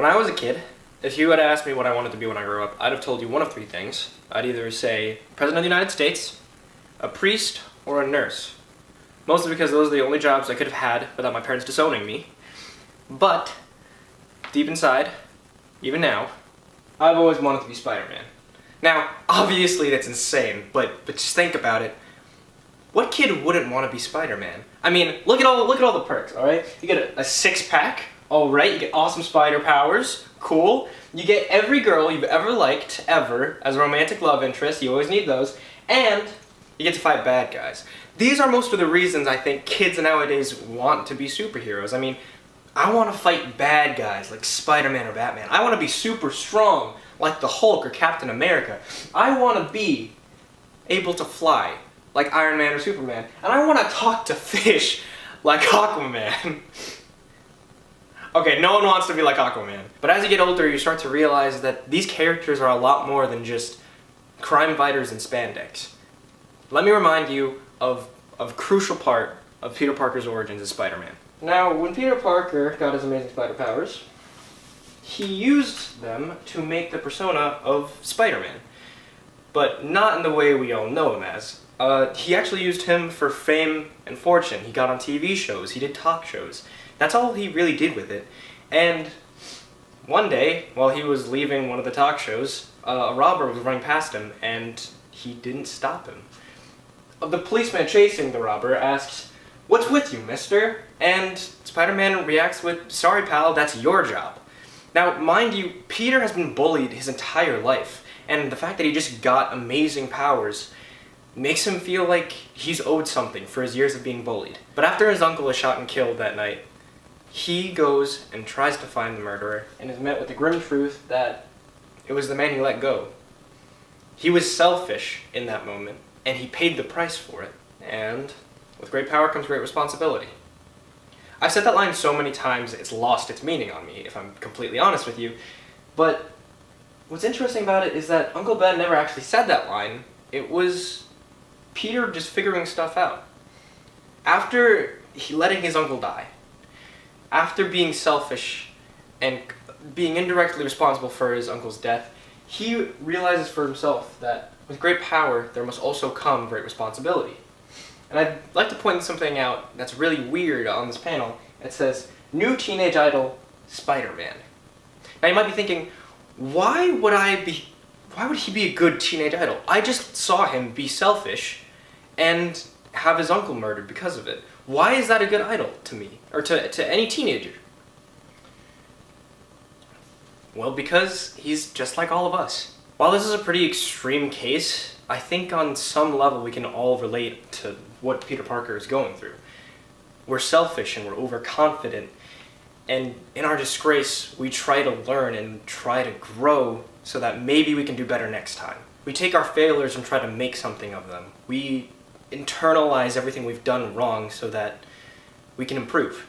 When I was a kid, if you had asked me what I wanted to be when I grew up, I'd have told you one of three things. I'd either say President of the United States, a priest, or a nurse. Mostly because those are the only jobs I could have had without my parents disowning me. But, deep inside, even now, I've always wanted to be Spider-Man. Now, obviously that's insane, but just think about it. What kid wouldn't want to be Spider-Man? I mean, look at all the perks, alright? You get a six-pack, alright, you get awesome spider powers, cool. You get every girl you've ever liked, ever, as a romantic love interest, you always need those, and you get to fight bad guys. These are most of the reasons I think kids nowadays want to be superheroes. I mean, I want to fight bad guys like Spider-Man or Batman. I want to be super strong like the Hulk or Captain America. I want to be able to fly like Iron Man or Superman. And I want to talk to fish like Aquaman. Okay, no one wants to be like Aquaman. But as you get older, you start to realize that these characters are a lot more than just crime fighters in spandex. Let me remind you of a crucial part of Peter Parker's origins as Spider-Man. Now, when Peter Parker got his amazing spider powers, he used them to make the persona of Spider-Man. But not in the way we all know him as. He actually used him for fame and fortune. He got on TV shows, he did talk shows. That's all he really did with it. And one day, while he was leaving one of the talk shows, a robber was running past him and he didn't stop him. The policeman chasing the robber asks, "What's with you, mister?" And Spider-Man reacts with, "Sorry pal, that's your job." Now, mind you, Peter has been bullied his entire life, and the fact that he just got amazing powers makes him feel like he's owed something for his years of being bullied. But after his uncle is shot and killed that night, he goes and tries to find the murderer, and is met with the grim truth that it was the man he let go. He was selfish in that moment, and he paid the price for it. And with great power comes great responsibility. I've said that line so many times it's lost its meaning on me, if I'm completely honest with you. But what's interesting about it is that Uncle Ben never actually said that line. It was Peter just figuring stuff out. After letting his uncle die, after being selfish and being indirectly responsible for his uncle's death, he realizes for himself that with great power, there must also come great responsibility. And I'd like to point something out that's really weird on this panel. It says, "New teenage idol, Spider-Man." Now you might be thinking, why would he be a good teenage idol? I just saw him be selfish and have his uncle murdered because of it. Why is that a good idol to me, or to any teenager? Well, because he's just like all of us. While this is a pretty extreme case, I think on some level we can all relate to what Peter Parker is going through. We're selfish and we're overconfident, and in our disgrace, we try to learn and try to grow so that maybe we can do better next time. We take our failures and try to make something of them. We internalize everything we've done wrong so that we can improve.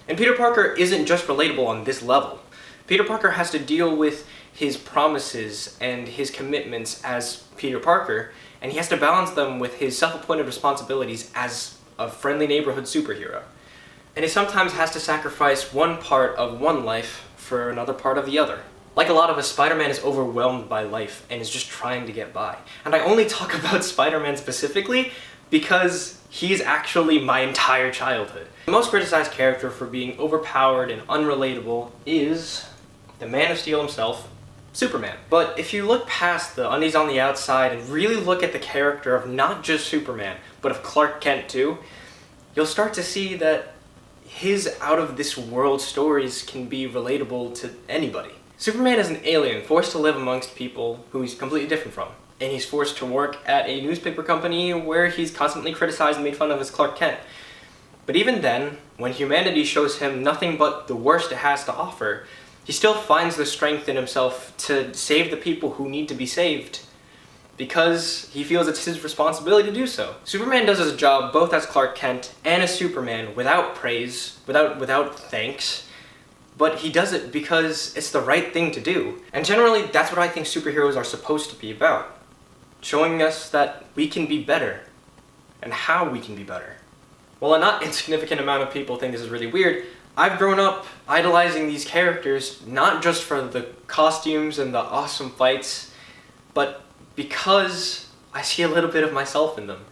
And Peter Parker isn't just relatable on this level. Peter Parker has to deal with his promises and his commitments as Peter Parker, and he has to balance them with his self-appointed responsibilities as a friendly neighborhood superhero. And he sometimes has to sacrifice one part of one life for another part of the other. Like a lot of us, Spider-Man is overwhelmed by life and is just trying to get by. And I only talk about Spider-Man specifically because he's actually my entire childhood. The most criticized character for being overpowered and unrelatable is the Man of Steel himself, Superman. But if you look past the undies on the outside and really look at the character of not just Superman, but of Clark Kent too, you'll start to see that his out-of-this-world stories can be relatable to anybody. Superman is an alien forced to live amongst people who he's completely different from. And he's forced to work at a newspaper company where he's constantly criticized and made fun of as Clark Kent. But even then, when humanity shows him nothing but the worst it has to offer, he still finds the strength in himself to save the people who need to be saved, because he feels it's his responsibility to do so. Superman does his job both as Clark Kent and as Superman without praise, without thanks, but he does it because it's the right thing to do. And generally, that's what I think superheroes are supposed to be about. Showing us that we can be better, and how we can be better. While a not insignificant amount of people think this is really weird, I've grown up idolizing these characters, not just for the costumes and the awesome fights, but because I see a little bit of myself in them,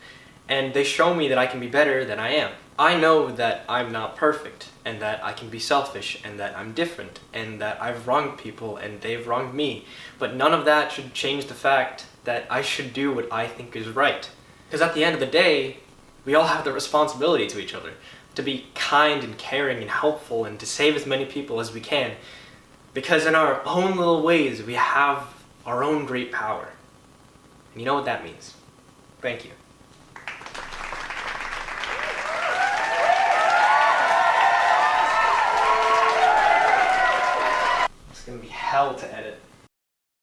and they show me that I can be better than I am. I know that I'm not perfect, and that I can be selfish, and that I'm different, and that I've wronged people, and they've wronged me, but none of that should change the fact that I should do what I think is right. Because at the end of the day, we all have the responsibility to each other, to be kind and caring and helpful and to save as many people as we can. Because in our own little ways, we have our own great power. And you know what that means. Thank you. It's gonna be hell to edit.